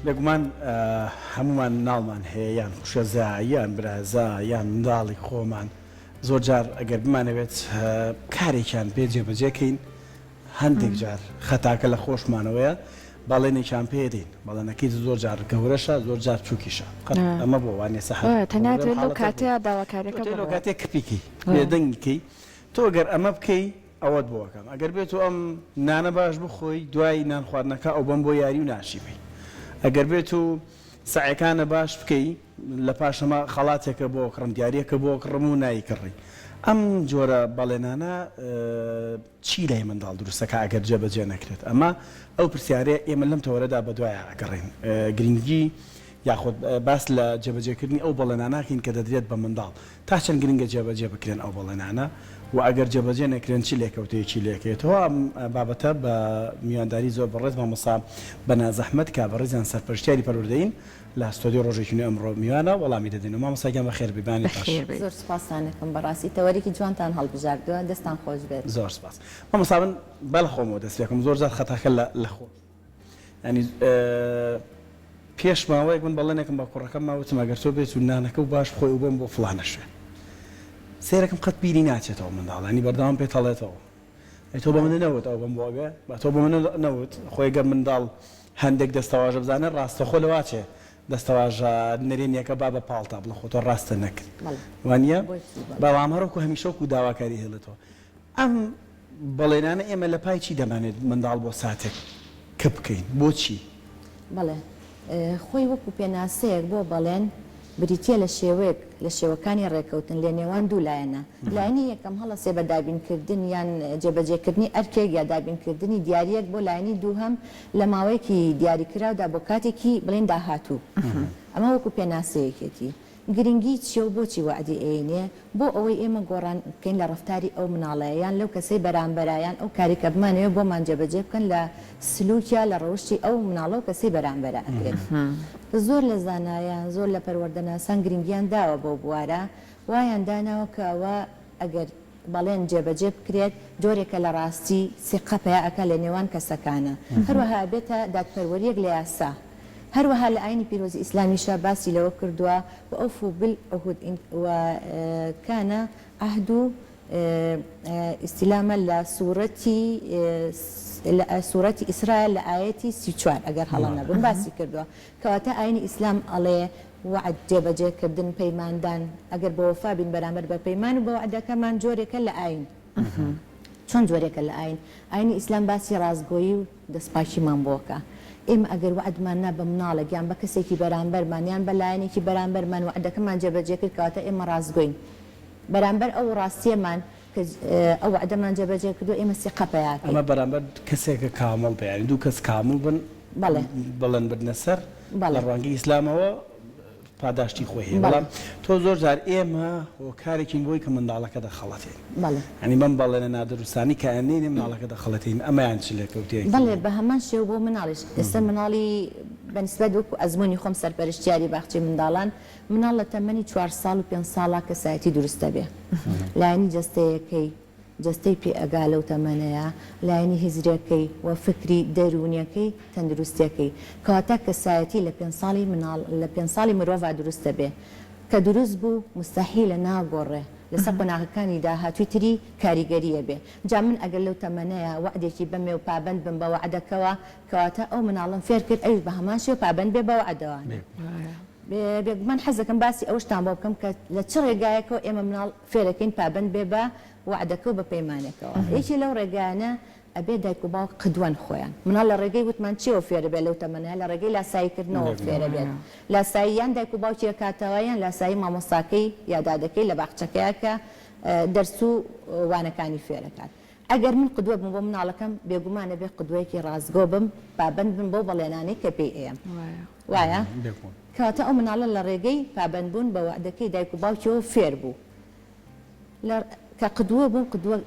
بێگومان هەمومان ناڵمان هەیە یان خوشەزا یان برازا یان منداڵی خۆمان زۆر جار ئەگەر بمانەوێت کارێکیان پێ جێبەجێکەین هەندێک جار خەتاکە لە خۆشمانەوەیە باڵێنێکیان پێدەین بەڵێنەکەی زۆر جار گەورەشە زۆر جار چووکیشە ئەمە بۆ وانێ سەحەت تەنیا لەو کاتەیە داواکاریەکە لەو کاتێک کپیکی بێدەنگیکەی تۆ ئەگەر ئەمە بکەی ئەوەت بۆەکەم ئەگەر بێت و ئەم نانە باش بخۆی دوای نان خواردنەکە ئەو بەم بۆ یاری و ناشیبی ئەگەر بێت و سعیەکانە باش بکەی لە پاشەمە خەڵاتێکە بۆ کڕم دیارەکە بۆ کڕم و نایکڕی ئەم جۆرە بەڵێنانە چی لای منداڵ دروستەکە ئەگەر جێبەجێ نەکرێت ئەمە ئەو پرسیارەیە ئێمە لەم تەوەرەدا بە دوای ئەگەڕین گرنگی یاخود باس لە جێبەجێکردنی ئەو بەڵێناناکەین کە دەدرێت بە منداڵ تا چەند گرنگە جێبەجێ بکرێن ئەو بەڵێنانە و ئەگەر جێبەجێ نەکرێن چی لێکەوتەیەکی لێکێتەوە بابەتە بە میوانداری زۆر بەڕێز مامۆستا بەنازەحمەت کا بەڕێزیان سەرپەرشتیاری پەروەردەین لە ستۆدیۆ ڕۆژێکی ئەمڕۆ میوانە وەڵامی دەدەین و مامۆستاگیان بەخێر ببانی زۆر سپاسانەکەم بەڕاستی تەوەرێکی جوانتان هەڵبژاردووە دەستان خۆش بێت زۆر سپاس مامۆستا من بەڵ خۆمەوە دەست پێکەم زۆر جار خەتاکە لە خۆ ینی پێش ماوەیەک من بەڵێنێکم بە کوڕەکەم ماوتم ئەگەر تۆ بێت و نانەکە و باش بخۆی و بۆم بۆ فڵانە شوێن سێرەکەم قەت بیری ناچێتەوە منداڵانی بەردەوام پێ تەڵێتەوە تۆ بە منە نەوت ئەو بم بۆگە بە تۆ بە منە نەوت خۆی گەر منداڵ هەندێک دەستەواژە بزانە ڕاستەخۆ لەواچێ دەستەواژە نەرێنیەکە با بە پاڵتا بڵە خۆ تۆ ڕاستە نەکرد وانە بەڵام هەرۆکو هەمیشەوەکو داواکاری هێڵێتەوە ئەم بەڵێنانە ئێمە لە پای چی دەمانێت منداڵ بۆ ساتێک کە بکەین بۆچی بەڵێ خۆی وەکو پێناسەیەک بۆ بەڵێن بریتە لە شێوەیەک لە شێوەکانی ڕێکەوتن لە نێوان دوو لایەنە لایەنی یەکەم هەڵەسێ بە دابینکردن یان جێبەجێکردنی ئەرکێک یا دابینکردنی دیارەک بۆ لایەنی دووهەم لە ماوەیەکی دیاریکراودا بۆ کاتێکی بڵێن داهاتوو ئەمە وەکو پێناسەیەکێتی گرنگی چیە و بۆچی وعدی ئێنێ بۆ ئەوەی ئێمە گۆڕان بکەین لە ڕفتاری ئەو مناڵەیان لەو کەسەی بەرامبەرایان ئەو کارێکە بمانەوە بۆمان جێبەجێ بکەن لە سلوکیا لە ڕەوشی ئەو مناڵە و کەسەی بەرامبەرە ئەکرێت زۆر لە زانایان زۆر لە پەروەردەناسان گرنگیان داوە بۆ بوارە وایان داناوە کە ئەوە ئەگەر بەڵێن جێبەجێ بکرێت جۆرێکە لە ڕاستی سیقەپەیە ئەکە لە نێوان کەسەکانە هەروەها بێتە دادپەروەریەک لە یاسا هەروەها لە ئاینی پیرۆزی ئیسلامیشە باسی لەوە کردووە وأوفوا بالعهود وكان عهد استلامة لسورة إسرائيل لآية 34 أجر هلا نبون باسي كردوا كواتا آيني إسلام عليه وعد جێبەجێ کردن پەیماندان ئەگەر بە وەفا بین بەرامبەر بە پەیمان و بە وعدەکەمان جۆرێکە لە ئاین چۆن جۆرێکە لە ئاینی ئیسلام باسی ڕازگۆیی و دەستپاکیمان بۆکە ئێمە ئەگەر وعدمان نا بە مناڵێک یان بە کەسێکی بەرامبەرمان یان بە لایەنێکی بەرامبەرمان وعدەکەمان جێبەجێ کرد کەواتە ئێمە ڕازگۆین بەرامبەر ئەو ڕاستیەمان کە ئەو وعدەمان جێبەجێ کردو ئێمە سیقەپەیاکەین ئەمە بەرامبەر کەسێکە کامڵ بێ یانی دوو کەس کامڵ بن بڵێن بردنە سەر لە ڕوانگەی ئیسلامەوە پاداشتی خۆی هەیە بەڵام تۆ زۆر جار ئێمە کارێکین بۆی کە منداڵەکە دەخەڵەتین ینی من بەڵێنە نادروستانی کە ئەنێنێ مناڵەکە دەخەڵەتین ئەمەیان چ لێکەوتەیە بەڵێ بە هەمان شێو بۆ مناڵیش ئێستا مناڵی بەنسبەت وەکو ئەزمموی خۆم سەرپەرشتیاری باخچەی منداڵان مناڵ لە تەمەنی 4 ساڵ و 5 ساڵا کەسایەتی دروستە بێ لایەنی جەستەیەکەی جەستەی پێ ئەگا لەو تەمەنەیە لایەنی هیزرەکەی و فکری دەرونیەکەی تەندروستیەکەی کەواتە کەسایەتی لە 5 ساڵی مرۆڤ دروستە بێ کە دروست بوو مستەحیلە ناگۆڕێ لەسەر قۆناغەکانی داهاتووی تری کاریگەریە بێ جا من ئەگەر لەو تەمەنەیە وعدێکی بەمێ و پابند بم بە وعدەکەوە کەواتە ئەو مناڵم فێر کرد ئەوش بە هەمان شێوە پابند بێ بە وعدەوە من حەزەکەم باسی ئەوشتان بۆ بکەم کە لە چ ڕێگایەکەوە ئێمە مناڵ فێرەکەین پابند بێ بە وعدەکە و بە پەیمانێکەوە یەکی لەو ڕێگانە ئەبێ دایک و باوک قدوەن خۆیان مناڵ لە ڕێگەی وتمان چیەوە فێرە بێت لەو تەمەنەیە لە ڕێگەی لاساییکردنەوە فێرە بێت لاساییان دایک و باوکی کاتەوەیان لاسایی مامۆستاکەی یادادەکەی لە باخچەکەیە کە دەرس و وانەکانی فێرەکات ئەگەر من قدوە بم بۆ مناڵەکەم بێگومانە بێ قدوەیەکی ڕازگۆ بم پابند بم بۆ بەڵێنانەی کە پێی ئێم وایە کەواتە ئەو مناڵە لە ڕێگەی پابند بوون بە وعدەکەی دایک و باوکیەوە فێر بوو کە قدوە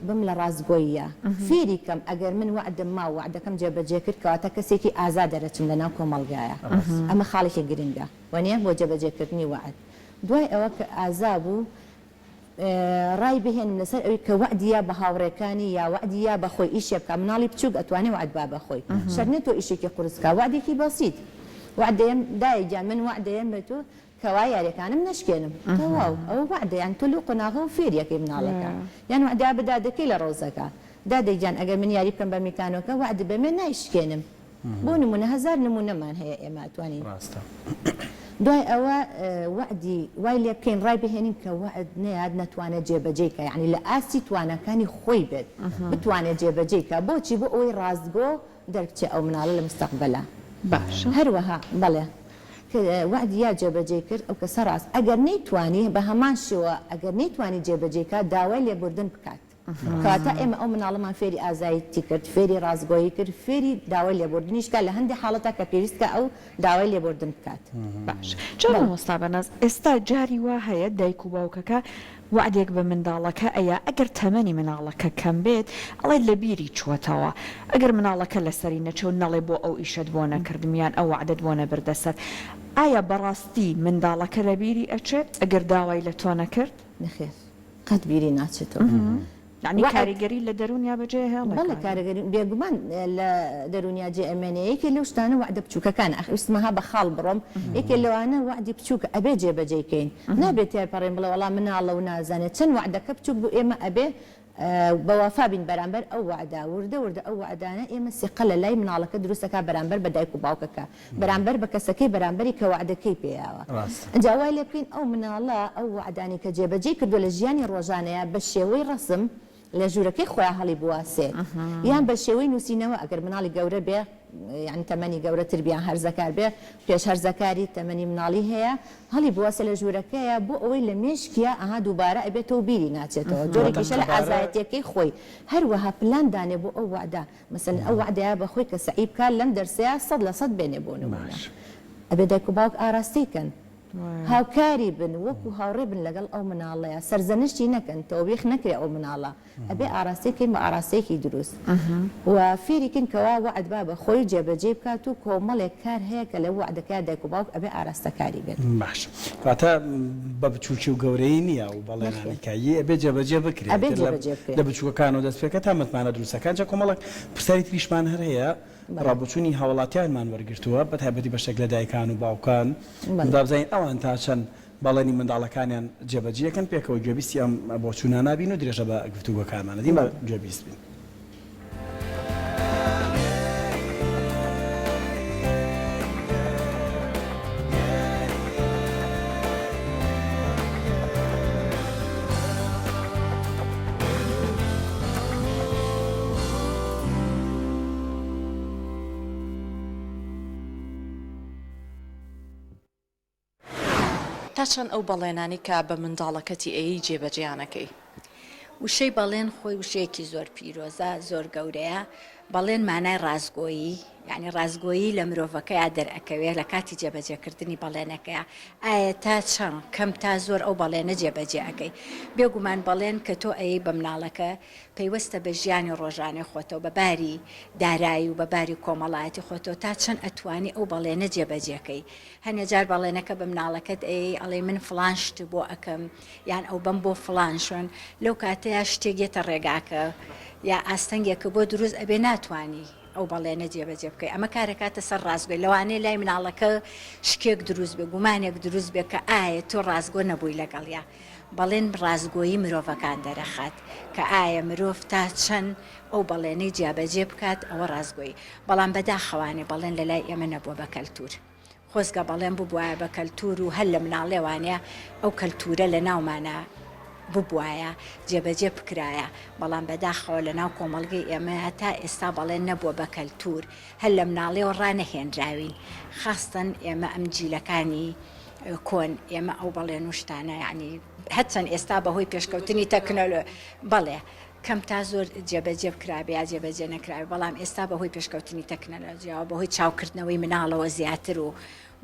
بم لە ڕازگۆیە فێری کەم ئەگەر من وعدم ما وعدەکەم جێبەجێ کرد کەواتە کەسێکی ئازا دەرەچم لەناو کۆمەڵگایە ئەمە خاڵێکی گرنگە وانە بۆ جێبەجێکردنی وعد دوای ئەوە کە ئازا بوو ڕای بهێنم لەسەر ئەوەی کە وعدیە بە هاوڕێکانی یا وعدیە بە خۆی ئیشێ بکە مناڵی بچووک ئەتوانێ وعد با بە خۆی شەرنێت تۆ ئیشێکی قورسکە وعدێکی بەسیت وعدەیەم دایجان من وعدەیەم بە تۆ کەوا یاریەکانم نشکێنم تەواو ئەوە وعدە یان تۆ لەو قۆناغە و فێریەکەی مناڵەکە یان وعدا بدا دەکەی لە ڕۆژەکە دادەیجان ئەگەر من یاری بکەم بە میکانۆکە وعدە بەمێ نایشکێنم بۆ نمونە هەزار نمونەمان هەیە ئێمە توانین دوای ئەوە وعدی وای لێ بکەین ڕای بهێنین کە وعد نەیاد نەتوانێت جێبەجێکە یعنی لە ئاستی توانەکانی خۆی بێت بتوانێت جێبەجێکە بۆچی بۆ ئەوەی ڕاستگۆ دەرکچێ ئەو مناڵە لە مستەقبەلە باش هەروەها بەڵێ وعد یا جێبەجێ کرد ئەو کەسە ڕاست ئەگەر نەیتوانی بە هەمان شێوە ئەگەر نەیتوانی جێبەجێکە داوای لێبوردن بکات کاتە ئێمە ئەو مناڵەمان فێری ئازایەتی کرد فێری ڕازگۆیی کرد فێری داوای لێبوردنیشکە لە هەندێک حاڵەتە کە پێویستکە ئەو داوای لێبوردن بکات باش جۆرە مۆستا بەناز ئێستا جاری وا هەیە دایک و باوکەکە وعدێک بە منداڵەکە ئەیە ئەگەر تەمەنی مناڵەکە کەم بێت ئەڵێ لە بیری چوەتەوە ئەگەر مناڵەکە لەسەری نەچەوت نەڵێ بۆ ئەو ئیشت بۆ نەکردمیان ئەو وعدت بۆ نەبردەسەر ئایا بەڕاستی منداڵەکە لە بیری ئەچێت ئەگەر داوای لە تۆ نەکرد نەخێر قەت بیری ناچێتەوە یعنی کاریگەری لە دەرونیا بەجێ هێڵ بەڵێ کارەگەری بێگومان لە دەرونیا جێ ئەمێنەیەکی لەو شتانە وعدە بچووکەکان ئەخویستمەها بە خاڵ بڕۆم یەکێ لەوانە وعدی بچووکە ئەبێ جێبەجێکەین نابێت تێپەڕێن بڵێ وەڵام مناڵە و نازانێت چەند وعدەکە بچووک بوو ئێمە ئەبێ بەوافا بین بەرامبەر ئەو وعدا وردە ئەو وعدانە ئێمە سیقە لە لای مناڵەکە دروستەکە بەرامبەر بە دایک و باوکەکە بەرامبەر بە کەسەکەی بەرامبەری کە وعدەکەی پێیاوە جاوای لێ بکەین ئەو مناڵە ئەو وعدانی کە جێبەجێ کردو لە ژیانی ڕۆژانەیە بە شێوەی ڕسم لە ژوورەکەی خۆیان هەڵی بواسێت یان بە شێوەی نووسینەوە ئەگەر مناڵی گەورە بێ یعنی تەمەنی گەورەتر بیان هەرزەکار بێ پێش هەرزەکاری تەمەنی مناڵی هەیە هەڵی بواسە لە ژوورەکەیە بۆ ئەوەی لە مێشکیا ئەها دووبارە ئەبێتەوە بیری ناچێتەوە جۆرێکیشە لە ئازایەتیەکەی خۆی هەروەها پلان دانێ بۆ ئەو وعدا مەسەلەن ئەو وعدەیە بەخۆی کە سەعی بکات لەم دەرسەیە 100% بێنێ بۆ نمونە ئەبێ دایک و باوک ئاراستەیکەن هاوکاری بن وەکو هاوڕێ بن لەگەڵ ئەو مناڵەیە سەرزەنشتی نەکەن تەوبیخ نەکرێ ئەو مناڵە ئەبێ ئاراستەیکەین بە ئاراستەیەکی دروست و فێریکن کەوا وعد با بە خۆی جێبەجێ بکات و کۆمەڵێک کار هەیە کە لە وعدەکە دایک و باوک ئەبێ ئاراستەکاری بێت باش کاتە بە بچووکی و گەورەی نییە و بەڵێنانیکایی ئەبێ جێبەجێ بکرێت لە بچووکەکان و دەستپێکە تا متمانە دروستەکان جا کۆمەڵک پرسیاری تریشمان هەر هەیە ڕابچوونی هاوڵاتیانمان وەرگرتووە بە تایبەتی بەشێک لە دایکان و باوکان دابزین ئەوان تا چەند بەڵێنی منداڵەکانیان جێبەجێکەن پێکەوە گوێبیستی ئەم بۆ چوونە نابین و درێژە بە گفتوگۆکانمانە دیمە گوێبیست بین. تا چەند ئەو بەڵێنانی کە بە منداڵەکەتی ئەی جێبەجیانەکەی وشەی بەڵێن خۆی وشەیەکی زۆر پیرۆزە زۆر گەورەیە بەڵێن مانای ڕازگۆیی یعنی ڕازگۆیی لە مرۆڤەکەیە دەرئەکەوێت لە کاتی جێبەجێکردنی بەڵێنەکەیە ئایا تا چەند کەم تا زۆر ئەو بەڵێنە جێبەجێ ئەەکەی بێگومان بەڵێن کە تۆ ئەی بە مناڵەکە پەیوەستە بە ژیانی ڕۆژانەی خۆتەوە بەباری دارایی و بەباری کۆمەڵایەتی خۆتەوە تا چەند ئەتوانی ئەو بەڵێنە جێبەجێەکەی هەنێ جار بەڵێنەکە بە مناڵەکەت ئەڵێ من فڵان شت بۆ ئەەکەم یان ئەو بەم بۆ فڵان شوێن لەو کاتەیە شتێکێتە ڕێگاکە یا ئاستەنگێکە بۆ دروست ئەبێ ناتوانی ئەو بەڵێنە جێبەجێ بکەی ئەمە کارەکاتە سەر ڕازگۆی لەوانەیە لای مناڵەکە شکێک دروست بێ گومانێک دروست بێ کە ئایا تۆ ڕازگۆ نەبووی لەگەڵیا بەڵێن ڕازگۆیی مرۆڤەکان دەرەخات کە ئایا مرۆڤ تا چەند ئەو بەڵێنەی جیابەجێ بکات ئەوە ڕازگۆیی بەڵام بەداخەوانێ بەڵێن لە لای ئێمە نەبووە بە کەلتور خۆزگە بەڵێن ببووایە بە کەلتور و هەر لە مناڵێوانەیە ئەو کەلتورە لە ناومانە ببوایە جێبەجێ بکرایە بەڵام بەداخەوە لە ناو کۆمەڵگەی ئێمە هەتا ئێستا بەڵێن نەبووە بە کەلتور هەر لە مناڵێەوە ڕانەهێنراوین خاستن ئێمە ئەم جیلەکانی کۆن ئێمە ئەو بەڵێن وشتانە یعنی هەچەند ئێستا بەهۆی پێشکەوتنی تەکنۆلۆ بەڵێ کەم تا زۆر جێبەجێ بکرابێ یا جێبەجێ نەکراوی بەڵام ئێستا بەهۆی پێشکەوتنی تەکنەلۆژیاوە بەهۆی چاوکردنەوەی مناڵەوە زیاتر و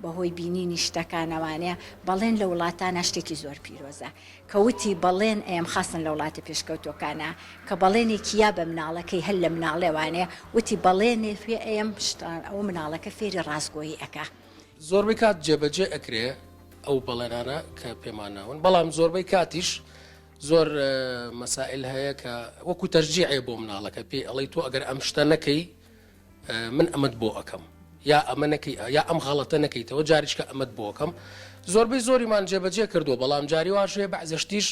بەهۆی بینینی شتەکانەوانەیە بەڵێن لە وڵاتانە شتێکی زۆر پیرۆزە کەوتی بەڵێن ئەم خاستن لە وڵاتە پێشکەوتۆکانە کە بەڵێنێکی یا بە مناڵەکەی هەر لە مناڵێوانەیە وتی بەڵێنێ فێ ئەم شتان ئەو مناڵەکە فێری ڕازگۆیی ئەکا زۆربەی کات جێبەجێ ئەکرێ ئەو بەڵێنانە کە پێماناون بەڵام زۆربەی کاتیش زۆر مەسائل هەیە کە وەکو تەرجیعێ بۆ مناڵەکە پێی ئەڵی تۆ ئەگەر ئەم شتە نەکەی من ئەمەت بۆ ئەەکەم یا ئەمە نەکەی یا ئەم غەڵەتە نەکەیتەوە جاریشکە ئەمەد بۆکەم زۆربەی زۆریمان جێبەجێ کردو بەڵام جاری واشەیە بەعزەشتیش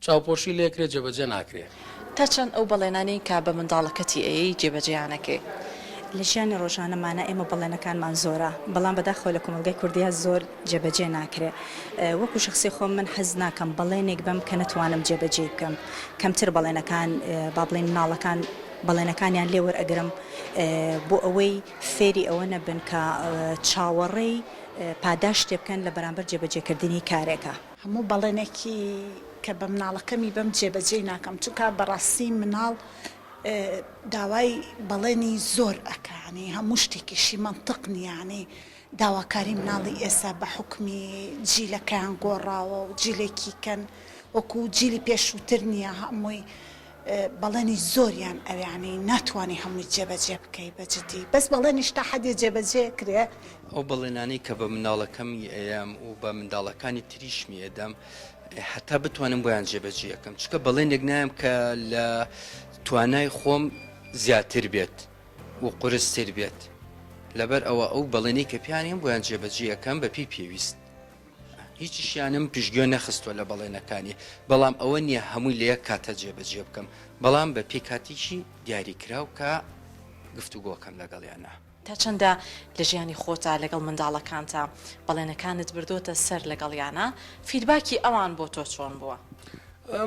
چاوپۆشی لێکرێت جێبەجێ ناکرێت تا چەند ئەو بەڵێنانی کا بە منداڵەکەتی ئەی جێبەجێیانەکەی لە ژیانی ڕۆژانەمانە ئێمە بەڵێنەکانمان زۆرە بەڵام بەداخۆ لە کۆمەلگای کوردیا زۆر جێبەجێ ناکرێت وەکو شخصی خۆم من حەز ناکەم بەڵێنێک بم کە نتوانم جێبەجێ بکەم کەمتر بەڵێنەکان با بڵێن مناڵەکان بەڵێنەکانیان لێوەرئەگرم بۆ ئەوەی فێری ئەوە نەبن کە چاوەڕێی پاداش شتێ بکەن لە بەرامبەر جێبەجێکردنی کارێکە هەموو بەڵێنێکی کە بە مناڵەکەمی بەم جێبەجێ ناکەم چونکە بەڕاستی مناڵ داوای بەڵێنی زۆر ئەکانی هەموو شتێکیشی منطق نیانی داواکاری مناڵی ئێستا بە حکمی جیلەکەیان گۆڕاوە و جیلێکی کەن وەکو جیلی پێشووتر نییە هەمووی بەڵێنی زۆریان ئەویانی ناتوانانی هەمووی جێبەجێ بکەی بەجددی بەس بەڵێنیش تا حەدێ جێبەجێ کرێ ئەو بەڵێنانی کە بە مناڵەکەمی ئەیام و بە منداڵەکانی تریشمی ئەدەم حتا بتوانم بۆیان جێبەجێ یەکەم چکە بەڵێنێک نایم کە لە توانای خۆم زیاتر بێت و قورستر بێت لەبەر ئەوە ئەو بەڵێنەی کە پیانیم بۆیان جێبەجێ یەکەم بە پێی پێویست هیچیشیانم پشتگوێ نەخستووە لە بەڵێنەکانی بەڵام ئەوە نییە هەمووی لە یەک کاتە جێبەجێ بکەم بەڵام بە پێی کاتیشی دیاریکراو کە گفتوگۆکەم لەگەڵیانە تا چەندە لە ژیانی خۆتا لەگەڵ منداڵەکانتە بەڵێنەکانت بردوتە سەر لەگەڵیانە فیدباکی ئەوان بۆ تۆ چۆن بووە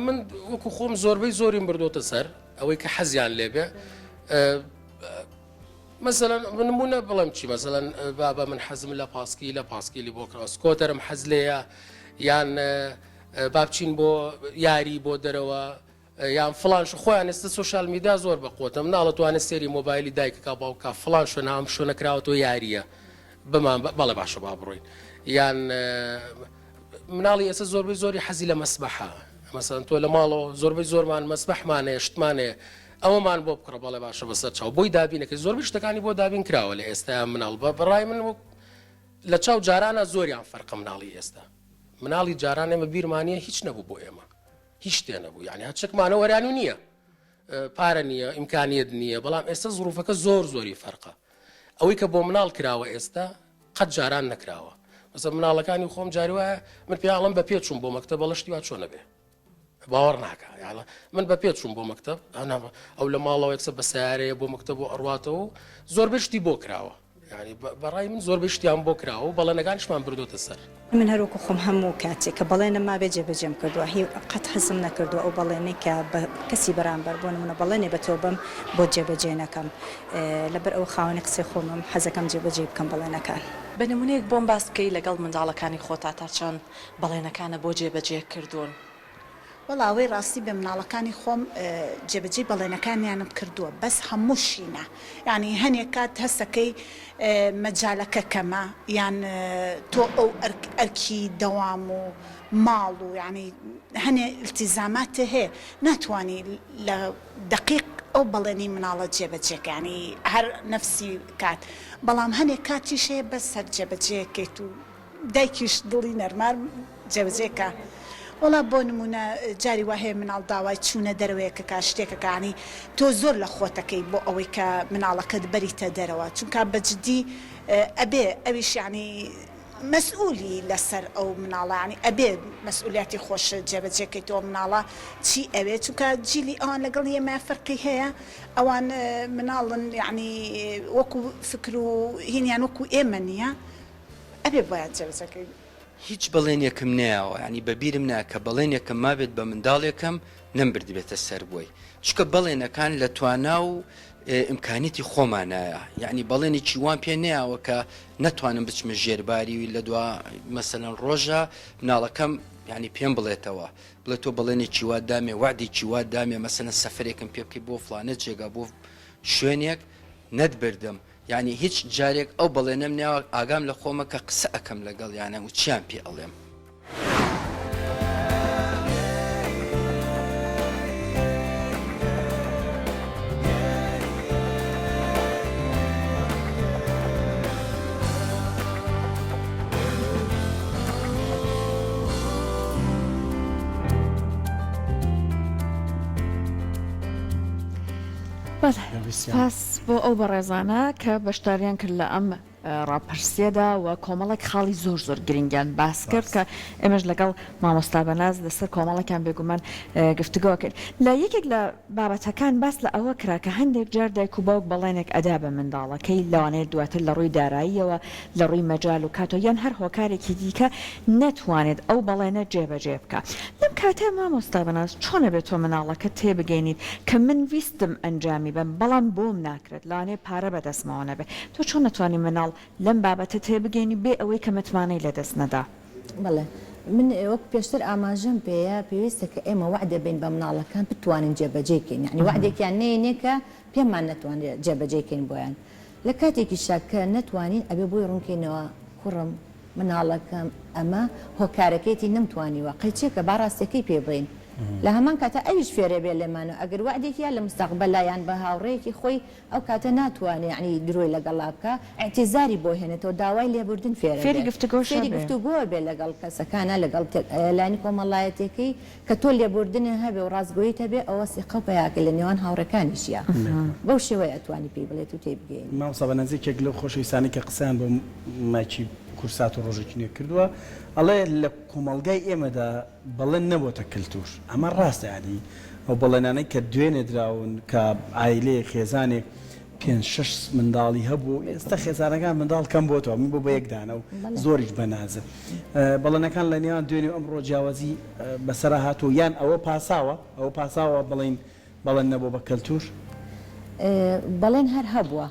من وەکو خۆم زۆربەی زۆریم بردوتە سەر ئەوەی کە حەزیان لێبێ مثلا نمونە بڵێم چی مثلا بابا من حەزم لە پاسکیلی بۆ کۆتەرم حەز لێیە یان بابچین بۆ یاری بۆ دەرەوە یان فلانش خۆیان ئێستا سوشال میدیا زۆر بە قوتە مناڵەتوانێت سێری مۆبایلی دایکەکە باوکە فلان شوێنە ئەم شوێنە کراوەتەوە یاریە بمان بەڵێ باشە با بڕۆین یان مناڵی ئێستا زۆربەی زۆری حەزی لە مەسبەحە مثلا تۆ لە ماڵەوە زۆربەی زۆرمان مەسبەحمانەیە شتمانەیە ئەوەمان بۆ بکڕە بەڵێ باشە بەسەر چاو بۆی دابینەکە زۆربەی شتەکانی بۆ دابین کراوە لە ئێستا مناڵ بەڕای من لە چاو جارانە زۆریان فەرقە مناڵی ئێستا مناڵی جاران ئێمە بیرمانە هیچ نەبوو بۆ ئێمە هیچ شتێ نەبوو یعنی هەچێکمانە وەران و نییە پارە نییە ئیمکانیت نییە بەڵام ئێستا زروفەکە زۆری فەرقە ئەوەی کە بۆ مناڵ کراوە ئێستا قەت جاران نەکراوە مەسەڵەن مناڵەکانی خۆم جاری وایە من پێڵم بە پێچوم بۆ مەکتەب بەڵە شتی وا چۆنە بێ باوەڕ ناکە یاڵە من بە پێچوم بۆ مەکتەب ئەو لە ماڵەوە یەکسە بە سیارەیە بۆ مەکتەب و ئەڕواتەوە زۆربەی شتی بۆ کراوە یعنی بەڕای من زۆربەی شتیان بۆ کراوە و بەڵێنەکانیشمان بردوتە سەر من هەروکو خۆم هەموو کاتێک کە بەڵێنە ما بێ جێبەجێم کردووە هی قەت حەزم نەکردووە ئەو بەڵێنێک کە بە کەسی بەرامبەر بۆ نمونە بەڵێنێ بە تۆ بم بۆ جێبەجێ نەکەم لەبەر ئەوە خاوەنی قسەی خۆمم حەزەکەم جێبەجێ بکەم بەڵێنەکان بە نمونەیەک بۆم باس بکەی لەگەڵ منداڵەکانی خۆتا تا چەند بەڵێنەکانە بۆ جێبەجێ کردوون وەڵاوەی ڕاستی بە مناڵەکانی خۆم جێبەجێ بەڵێنەکانیانم کردووە بەس هەمووشینە یعنی هەنێک کات هەستەکەی مەجالەکە کەمە یان تۆ ئەو ئەرکی دەوام و ماڵ و ینی هەنێ التیزاماتە هەیە ناتوانانی لە دقیق ئەو بەڵێنی مناڵە جێبەجێکە ینی هەر نەفسی کات بەڵام هەنێک کاتیش هەیە بەس هەر جێبەجێکێت و دایکیش دڵی نەرمار جێبەجێکە وڵا بۆ نمونە جاری وهەیە مناڵ داوای چوونە دەرەوەیەکە کا شتێکەکانی تۆ زۆر لە خۆتەکەی بۆ ئەوەی کە مناڵەکەت بەریتە دەرەوە چونکە بەجددی ئەبێ ئەویش ینی مەسئولی لەسەر ئەو مناڵانی ئەبێ مەسئولیاتی خۆش جێبەجێکەیتەوە مناڵە چی ئەوێ چونکە جیلی ئەوان لەگەڵ ئێمە فەرقی هەیە ئەوان مناڵن یعنی وەکو فکر و هینیان وەکو ئێمە نییە ئەبێ باید جێبەجێکەی هیچ بەڵێنێکم نایەوە ینی بەبیرم نایە کە بەڵێنێکم مابێت بە منداڵێکم نەمبردبێتە سەر بۆی چکە بەڵێنەکان لە توانا و ئیمکانیتی خۆمانایە یعنی بەڵێنی چیوان پێ نایەوە کە نەتوانم بچمە ژێرباری لە دوا مەسەلەن ڕۆژە مناڵەکەم ینی پێم بڵێتەوە بڵێت تۆ بەڵێنی چیوات دامێ وعدی چیوات دامێ مەسەلەن سەفرێکم پێ بکەی بۆ فلانە جێگا بۆ شوێنێک نەتبردم یعنی هیچ جارێک ئەو بەڵێنەم ناوە ئاگام لە خۆمە کە قسە ئەەکەم لەگەڵ یانە و چیان پێ ئەڵێم پاس بۆ ئەو بەڕێزانە کە بەشداریان کرد لە ئەم ڕاپرسیەدا و کۆمەڵێک خاڵی زۆر گرنگیان باس کرد کە ئێمەش لەگەڵ مامۆستا بەناز لەسەر کۆمەڵەکان بێگومان گفتوگۆ کرد لە یەکێک لە بابەتەکان باس لە ئەوە کرا کە هەندێک جار دایک و باوک بەڵێنێک ئەدا بە منداڵەکەی لەوانەیە دواتر لە ڕووی داراییەوە لە ڕووی مەجال و کاتۆ یان هەر هۆکارێکی دیکە نەتوانێت ئەو بەڵێنە جێبەجێ بکە لەم کاتێ مامۆستا بەناز چۆنە بێت تۆ مناڵەکە تێبگەینیت کە من ویستم ئەنجامی بم بەڵام بۆم ناکرێت لەوانەیە پارە بەدەستمەوە نەبێت تۆ چۆن نەتوانی مناڵ لەم بابەتە تێبگەینی بێ ئەوەی کە متمانەی لەدەست نەدا بەڵێ من وەک پێشتر ئاماژەم پێەیە پێویستە کە ئێمە وعدە بین بە مناڵەکان بتوانین جێبەجێکەین یعنی وعدێکیان نێنێکە پێمان نەتوانێت جێبەجێکەین بۆیان لە کاتێکی شاکە نەتوانین ئەبێ بۆی ڕوونکەینەوە کوڕم مناڵەکەم ئەمە هۆکارەکەیتی نەمتوانیوە قەیچێکە با ڕاستەکەی پێ بڵین لە هەمان کاتە ئەویش فێرە بێ لێمانەوە ئەگەر وعدێکیان لە مستەقبەلایان بە هاوڕێیەکی خۆی ئەو کاتە ناتوانێت ینی درۆی لەگەڵا بکە ئەعتیزاری بۆ هێنێتەوە داوای لێبوردن فێری گفتوگۆ بێ لەگەڵ کەسەکانە لەگەڵ لانی کۆمەڵایەتێکی کە تۆ لێبوردنە هەبێ و ڕازگۆیی هەبێ ئەوە سیقە پەیاکە لە نێوان هاوڕەکانیشیە بەو شێوەیە ئەتوانی پێی بڵێت و تێبگەین مامۆستا بە نزیکێک لەو خۆشەویستانی کە قسەیان بە ماچی کورسات و ڕۆژێکی نوێ کردووە ئەڵێ لە کۆمەڵگای ئێمەدا بەڵێن نەبووتە کللتور ئەمە ڕاستە ینی ئەو بەڵێنانەی کە دوێنێ دراون کە ئایلەیە خێزانێک 5-6 منداڵی هەبوو ئێستا خێزانەکان منداڵ کەم بۆتەوە من بۆ بە یەکدانە و زۆریش بەنازە بەڵێنەکان لە نێوان دوێنێ ئەمڕۆ جیاوازی بەسەرا هاتوو یان ئەوە پاساوە بەڵێن نەبوو بە کللتور بەڵێن هەر هەبووە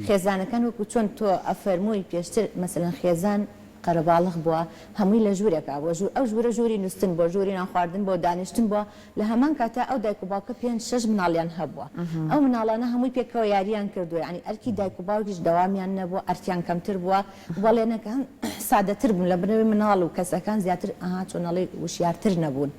خێزانەکان وەکو چۆن تۆ ئەفەرمووی پێشتر مەسەلەن خێزان قەرەباڵغ بووە هەمووی لە ژوورێکا بۆ ئەو ژوورە ژووری نووسن بۆ ژووری نانخواردن بۆ دانیشتن بووە لە هەمان کاتە ئەو دایک و باوکە 5-6 مناڵیان هەبووە ئەو مناڵانە هەمووی پێکەوە یاریان کردووە ینی ئەرکی دایک و باوکیش دەوامیان نەبووە ئەرکیان کەمتر بووە بەڵێنەکان سادەتر بوون لە بنەوەی مناڵ و کەسەکان زیاتر چۆنەڵی وشیارتر نەبوون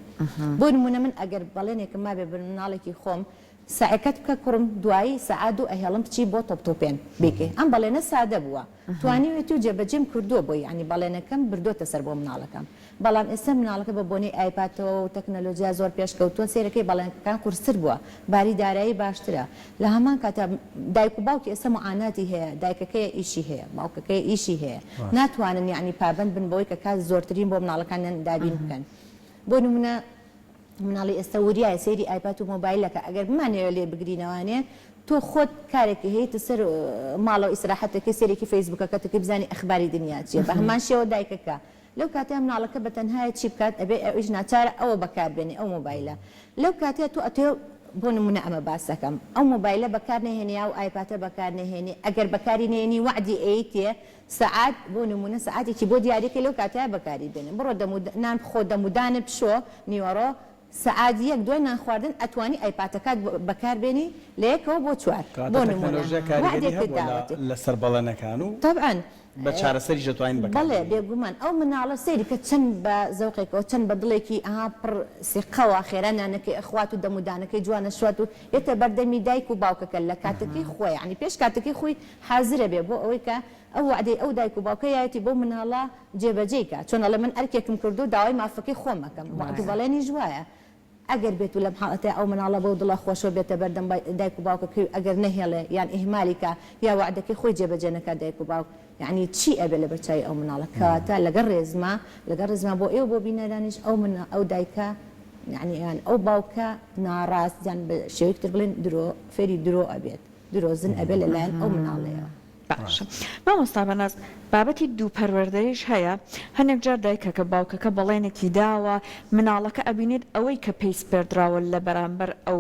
بۆ نمونە من ئەگەر بەڵێنێکم ما بێ مناڵێکی خۆم ساعەکەت بکە کوڕم دوایی سەعات و ئەهێڵم بچی بۆ تۆپتۆپێن بێکێ ئەم بەڵێنە سادە بووە توانیوێت و جێبەجێم کردووە بۆی ینی بەڵێنەکەم بردوۆتە سەر بۆ مناڵەکەم بەڵام ئێستا مناڵەکە بە بۆنەی ئایپاتەوە و تەکنەلۆژیا زۆر پێشکەوتووە سێرەکەی بەڵێنەکان قورستر بووە باری دارایی باشترە لە هەمان کاتە دایک و باوکی ئێستا معاناتی هەیە دایکەکەی ئیشی هەیە باوکەکەی ئیشی هەیە ناتوانن یعنی پابند بن بۆی کە کات زۆرترین بۆ مناڵەکانیان دابین بکەن بۆ نمونە مناڵی ئێستا وریایە سەیری ئایپات و مۆبایلەکە ئەگەر بمانەوە لێ بگرینەوانێ تۆ خۆت کارێکی هەیە سەر ماڵەوە ئیسراحەتەکەی سەرێکی فەیسبوکەکەتەکەی بزانی ئەخباری دنیا چیە بە هەمان شێوە دایکەکە لەو کاتێ مناڵەکە بە تەنهایە چی بکات ئەبێ ئەویش ناچارە ئەوە بەکاربێنێ ئەو مۆبایلە لەو کاتێ تۆ ئەتێ بۆ نمونە ئەمە باسەکەم ئەو مۆبایلە بەکارنەهێنێ و ئایپاتە بەکارنەهێنێ ئەگەر بەکاری نێنی وعدی ئەیتێ سعات بۆ نمونە سعاتێکی بۆ دیارێکی لەو کاتەیە بەکاری بێنێ بڕۆ نان خۆ دەمودانە پشۆ نیوەڕۆ سعات یەک دوای نانخواردن ئەتوانی ئایپاتەکەت بەکاربێنی لە یەکەوە بۆ چوار بۆ نمونە لەسەر بەڵێنەکان و طبعاً بە چارەسەری ژەتوانین بەکار بەڵێ بێگومان ئەو مناڵە سەیری کە چەند بە زەوقێکەوە چەند بە دڵێکی ئەها پڕ سیقەوە خێرانانەکەی ئەخوات و دەمودانەکەی جوانە شوات و یەتە بەردەمی دایک و باوکەکە لە کاتەکەی خۆی عنی پێش کاتەکەی خۆی حازرە بێ بۆ ئەوەی کە ئەو وعدەی ئەو دایک و باوکەیەتی بۆ مناڵە جێبەجێیکە چۆنە لە من ئەرکێکم کردو داوای مافەکەی خۆمەکەم وعد و بەڵێنی جوایە ئەگەر بێت و لەم حاڵەتە ئەو مناڵە بۆ دڵە خۆشەوە بێتە بەردەم دایک و باوکەکەی ئەگەر نەهێڵێ یان ئیهمالیکە یا وعدەکەی خۆی جێبەجێ نەکە دایک و باوک یعنی چی ئەبێ لە بەرچاوی ئەو مناڵە کەواتە لەگەڵ ڕێزما بۆ ئێوە بۆ بینەرانیش ئەو دایکە یعنی یان ئەو باوکە ناڕاست یان بە شێوەیەکتر بڵێن درۆ فێری درۆ ئەبێت درۆزن ئەبێ لەلایەن ئەو مناڵەیە باشە مامۆستا بەناز بابەتی دوو پەروەردەیش هەیە هەندێک جار دایکە کە باوکەکە بەڵێنێکی داوە مناڵەکە ئەبینێت ئەوەی کە پێی سپێردراوە لە بەرامبەر ئەو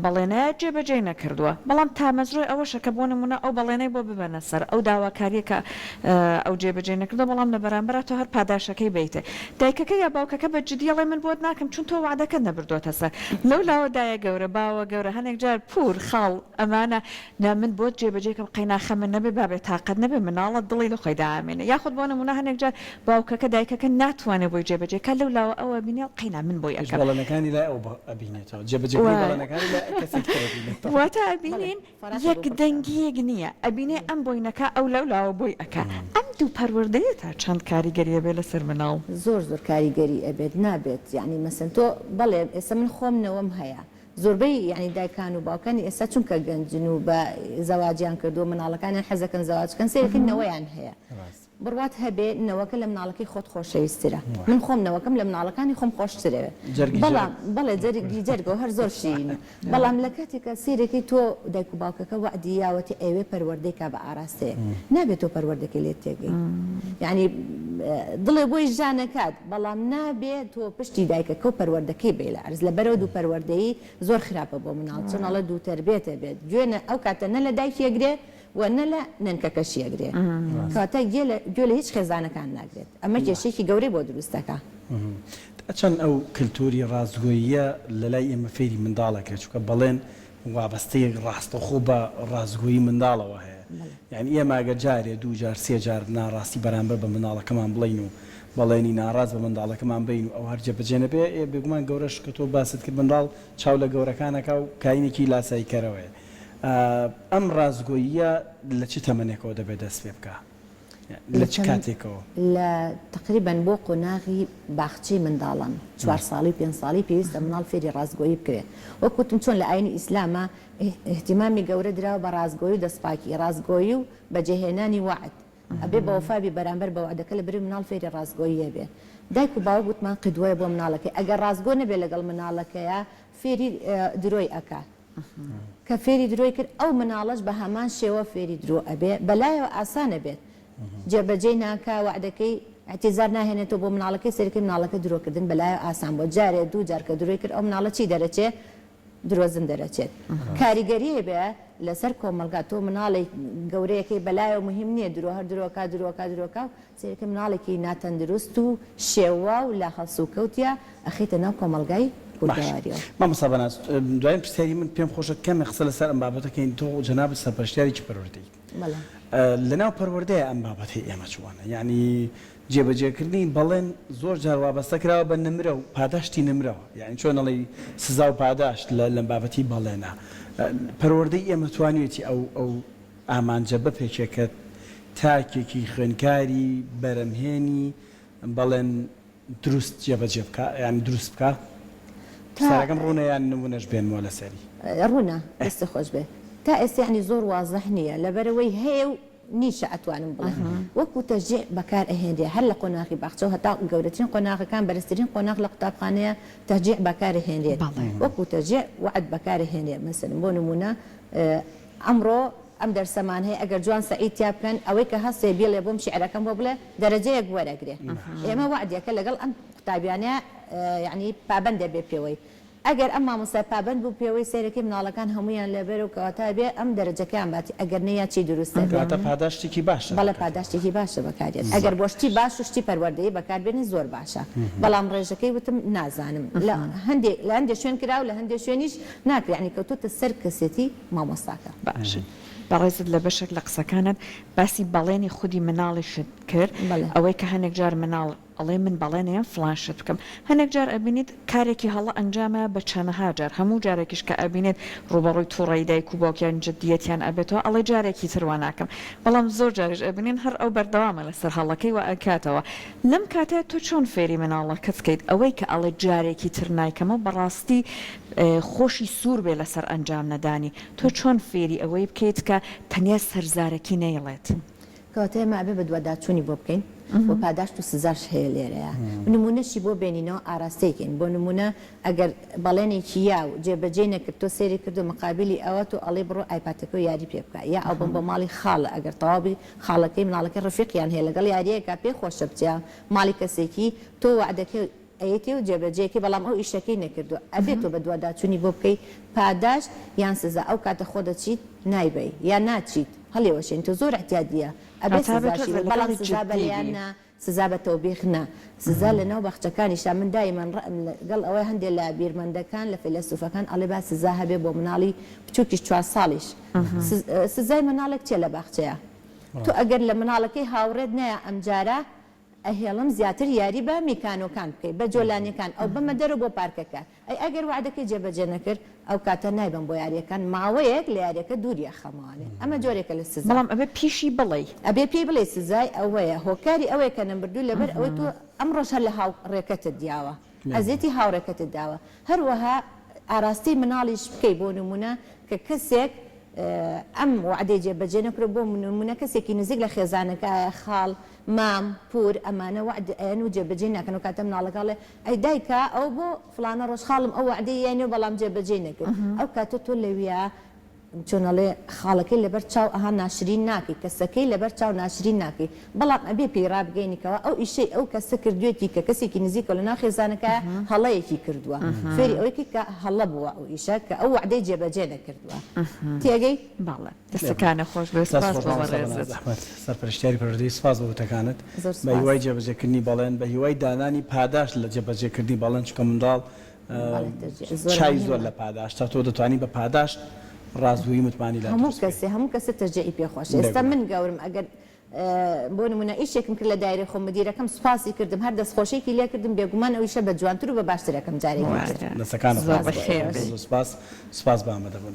بەڵێنەیە جێبەجێ نەکردووە بەڵام تامەزرۆی ئەوەشە کە بۆ نمونە ئەو بەڵێنەی بۆ ببەنە سەر ئەو داواکاریە کە ئەو جێبەجێ نەکردو بەڵام لە بەرامبەر تۆ هەر پاداشەکەی بیتێ دایکەکە یا باوکەکە بە جدیەڵێ من بۆت ناکەم چون تۆ وعدەکەت نەبردوۆتە سەر لەو لاوەدایە گەورە باوە گەورە هەندێک جار پور خاڵ ئەمانە من بۆت جێبەجێکم قەیناخە من نەبێ بابێت تاقەت نەبێ مناڵە دڵی لە خۆی دامێنێ یاخود بۆ نمونە هەندێک جار باوکەکە دایکەکە ناتوانێت بۆی جێبەجێکە لەو لاوە ئەوە بینێ قەینا من بۆی ئەەکەم بەڵێنەکانی لای ئەو ئەبینێتەوە جێبەجێکردنی بەڵێنەکانی لای کەسێک بینێتەوە واتە ئەبینین یەک دەنگیەک نییە ئەبینێ ئەم بۆینەکە ئەو لەو لاوە بۆی ئەەکە ئەم دوو پەروەردەیە تا چەند کاریگەریە بێ لەسەر مناڵ زۆر کاریگەری ئەبێت نابێت یعنی مەسەن تۆ بەڵێ ئێستا من خۆم نەوەم هەیە زۆربەی یعنی دایکان و باوکانی ئێستا چونکە گەنجن و بە زەواجیان کردو مناڵەکانیان حەزەکەن زەواجکەن سێرەکەی نەوەیان هەیە بڕوات هەبێ نەوەکە لە مناڵەکەی خۆت خۆشەویسترە من خۆم نەوەکەم لە مناڵەکانی خۆم خۆشترەوە بەڵام بەڵێ جەرگی جەرگە و هەر زۆر شین بەڵام لە کاتێکە سێرەکەی تۆ دایک و باوکەکە وعدی یاوەتی ئەوێ پەروەردەی کا بە ئاراستەیە نابێت تۆ پەروەردەکەی لێت تێگەی یعنی دڵێ بۆی ژانەکات بەڵام نابێت تۆ پشتی دایکەکە و پەروەردەکەی بێ لە عەرز لەبەرەوە دوو پەروەردەیی زۆر خراپە بۆ مناڵ چۆنەڵە دوو تەربێتە بێت گوێنە ئەو کاتە نە لە دایک یەکرێ وەنە لە ننکەکەشی یەکرێ کاتە گوێ لە هیچ خێزانەکان ناگرێت ئەمە کێشێکی گەورەی بۆ دروستەکە چەند ئەو کللتوری ڕازگۆییە لە لای ئێمە فێری منداڵەکە چکە بەڵێن وابەستەیەک ڕاستەخۆ بە ڕازگۆیی منداڵەوە هەیە یعنی ئێمە ئەگە جارێ دوو جار سێ جار ناڕاستی بەرامبەر بە منداڵەکەمان بڵین و بەڵێنی ناڕاست بە منداڵەکەمان بین و ئەو هەرجە بەجێنە بێ بێگومان گەورەش کە تۆ باست کرد منداڵ چاو لە گەورەکانەکە و کاینێکی لاساییکەرەوەیە ئەم ڕازگۆییە لە چ تەمەنێکەوە دەبێت دەست پێ بکە لە چ کاتێکەوە لە تقریبان بۆ قۆناغی باخچەی منداڵان 4 ساڵی 5 ساڵی پێویستە مناڵ فێری ڕازگۆیی بکرێت وەکوتم چۆن لە ئاینی ئیسلامە اهتیمامی گەورە درراوە بە ڕازگۆیی و دەستپاکی ڕازگۆیی و بەجێهێنانی وعد ئەبێ بە وەفابی بەرامبەر بە وعدەکە لە بری مناڵ فێری ڕازگۆییە بێ دایک و باوک گوتمان قدوەیە بۆ مناڵەکەی ئەگەر ڕازگۆ نەبێ لەگەڵ مناڵەکەیە فێری درۆی ئەکات کە فێری درۆی کرد ئەو مناڵەش بە هەمان شێوە فێری درۆ ئەبێ بەلایەوە ئاسانە بێت جێبەجێ ناکە وعدەکەی اعتیزار ناهێنێتەوە بۆ مناڵەکەی سەرەکەی مناڵەکە درۆکردن بەلایەوە ئاسان بۆ جارێ دوو جار کە درۆی کرد ئەو مناڵە چی دەرەچێت درۆزن دەرەچێت کاریگەری بێ لەسەر کۆمەلگا تۆ مناڵی گەورەیەکەی بەلایەوە مهم نییە درۆ هەر درۆکە و سەرەکە مناڵێکی ناتەندروست و شێوە و لە هەڵسوکەوتیە ئەخیتە ناو کۆمەلگای مامۆستا بەناز دوایین پرسیاری من پێم خۆشە کەمێ قسە لەسەر ئەم بابەتەکەین تۆ جەنابەت سەرپەرشتیارێکی پەروەردەی لەناو پەروەردەیە ئەم بابەتی ئێمە چوانە یعنی جێبەجێکردنی بەڵێن زۆر جار وابەستە کراوە بە نمرە و پاداشتی نمرەوە یعنی چۆن ئەڵێ سزا و پاداشت لە بابەتی بەڵێنە پەروەردەی ئێمە توانێتی ئەو ئامانجە بپێکێکە تاکێکی خوێنکاری بەرەمهێنی بەڵێن دروست جێبەجێ بکە یان دروست بکە ساگەم ڕوونەیان نمونەش بێنەوە لەسەری ڕوونە دەستە خۆش بێ تا ئێستا ینی زۆر وازەح نییە لەبەرەوەی هەیە و نیشە ئەتوانم بڵێ وەکو تەژێ بەکار ئەهێنرێ هەر لە قۆناغی باخچە و هەتا گەورەترین قۆناغەکان بەرزترین قۆناغ لە قوتابخانەیە تەژێ بەکار هێنرێت وەکو تەژێ وعد بەکار هێنرێ مەسەن بۆ نمونە ئەمڕۆ ئەم دەرسەمان هەیە ئەگەر جوان سەعید تیا بکەن ئەوەی کە هەستێ بێڵێ بۆم شیعرەکەم بۆ بڵێ دەرەجەیەک وەرەگرێ ئێمە وعدێکە لەگەڵ ئەم قوتابیانەیە یعنی پابەندە بێ پێوەی ئەگەر ئەم مامۆستا پابند بوو پێوەی سەرەکی مناڵەکان هەمویان لەبەر و کەواتە بێ ئەم دەرەجەکەیان باتی ئەگەر نەیە چی دروستە پاداشتێکی باشە بەڵێ پاداشتێکی باشە بەکارێت ئەگەر بۆ شتی باش و شتی پەروەردەیی بەکاربێنی زۆر باشە بەڵام ڕێژەکەی وتم نازانم لە هەندێک شوێن کرا و لە هەندێک شوێنیش ناکرێ یعنی کەوتوتە سەر کەسێتی مامۆستاکە باشە بەڕێزت لە بەشێک لە قسەکانت باسی بەڵێنی خودی مناڵیشت کرد ئەوەی کە هەنێک جار مناڵ ئەڵێ من بەڵێنەیە فلانشت بکەم هەنێک جار ئەبینیت کارێکی هەڵە ئەنجامە بە چەندەها جار هەموو جارێکیش کە ئەبینێت ڕوبەڕووی تووڕێی دایک و باوکیان جددیەتیان ئەبێتەوە ئەڵێ جارێکی تروان ناکەم بەڵام زۆر جارش ئەبینین هەر ئەو بەردەوامە لەسەر هەڵەکەی و ئەکاتەوە لەم کاتە تۆ چۆن فێری مناڵەکەت بکەیت ئەوەی کە ئەڵێ جارێکی تر نایکەمە بەڕاستی خۆشی سوور بێ لەسەر ئەنجام نەدانی تۆ چۆن فێری ئەوەی بکەیت کە تەنیا سەرزارەکی نەیڵێت کەواتە ئێمە ئەبێ بە دوواداچوونی بۆ بکەین بۆ پاداشت و سزارش هەیە لێرەیە نمونەشی بۆ بێنینەوە ئاراستەیەکەین بۆ نمونە ئەگەر بەڵێنێکی یا و جێبەجێ نەکرد تۆ سێری کرد و مقابلی ئەوە تۆ ئەڵێ بڕۆ ئایپاتەکە و یاری پێ بکە یا ئەو بم بە ماڵی خاڵە ئەگەر تەواوی خاڵەکەی مناڵەکەی ڕفیقیان هەیە لەگەڵ یاریەکە پێ خۆشە بچە ماڵی کەسێکی تۆ وعدەکەی ئەیەتی و جێبەجێکی بەڵام ئەو ئیشەکەی نەکردو ئەبێت تۆ بە دوواداچوونی بۆ بکەی پاداش یان سزا ئەو کاتە خۆ دەچیت نایبەی یا ناچیت هەڵێوەشێن تۆ زۆر احتیادیە ئەبێت سزاشی بەڵام سزا بەلیانە سزا بە تەوبیخنا سزا لەناو بەخچەکانیشا من دایمەن لەگەڵ ئەوەی هەندێک لە بیرمەندەکان لە فیلسوفەکان ئەڵێ با سزا هەبێ بۆ مناڵی بچووکیش 4 ساڵیش سزای مناڵێک چێ لە باخچەیە تۆ ئەگەر لە مناڵەکەی هاوڕێت نایە ئەمجارە ئەهێڵم زیاتر یاری بە میکانۆکان بکەیت بە جۆلانیەکان ئەو بەمە دەرە بۆ پارکەکە ئەی ئەگەر وعدەکەی جێبەجێ نەکرد ئەو کاتە نایبم بۆ یاریەکان ماوەیەک لە یاریەکە دووریە خەماوانێت ئەمە جۆرێکە لە سزا بەڵام ئەبێ پیشی بڵێ ئەبێ پێی بڵێ سزای ئەوەیە هۆکاری ئەوەیە کە نەمبردوو لەبەر ئەوەی تۆ ئەم ڕۆژ هەر لە هاوڕێکەتت دیاوە ئەزێتی هاوڕێکەتت داوە هەروەها ئاراستی مناڵیش بکەی بۆ نمونە کە کەسێک ئەم وعدەی جێبەجێ نەکرێت بۆ نمونە کەسێکی نزیک لە خێزانەکە خاڵ مام پور ئەمانە وعدەیان و جێبەجێ ناکەن و کاتە مناڵەکەڵێ ئەی دایکە ئەو بۆ فلانە ڕۆژخاڵم ئەو وعدەی یانێ بەڵام جێبەجێ نەکرد ئەو کاتە تۆ لەویە چۆنەڵێ خاڵەکەی لەبەر چاو ئەها ناشرین ناکەی کەسەکەی لەبەر چاو ناشرین ناکەی بەڵام ئەبێ پێی ڕابگەینیکەوە ئەو ئیشەی ئەو کەسە کردوێتی کە کەسێکی نزیکە لە ناو خێزانەکە هەڵەیەکی کردووە فێری ئەوەیەکی کە هەڵە بووە ئەو ئیشە کە ئەو وعدەی جێبەجێ نەکردووە تێگەی باڵێ دەستەکانە خۆش بێ سپاس بۆ بەڕێزت سەرپەرشتیاری پەروەردەی سپاس بۆ وتەکانت بە هیوای جێبەجێکردنی بەڵێن بە هیوای دانانی پاداش لە جێبەجێکردنی بەڵێن چکە منداڵ چای زۆر لە پاداش تا تۆ دەتوانی بە پاداش ڕازووی متمانی لە هەموو کەسە تەرجەئی پێخۆش ئێستا من گەورم ئەگەر بۆ نمونە ئیشێکم کرد لە دایرە خۆ مدیرەکەم سوپاسی کردم هەر دەستخۆشێکی لێ کردم بێگومان ئەو ئیشە بە جوانتر و بە باشترەکەم جارێکی دەستەکانە زۆر بەخێر بێ. سپاس بە ئامادەبوون.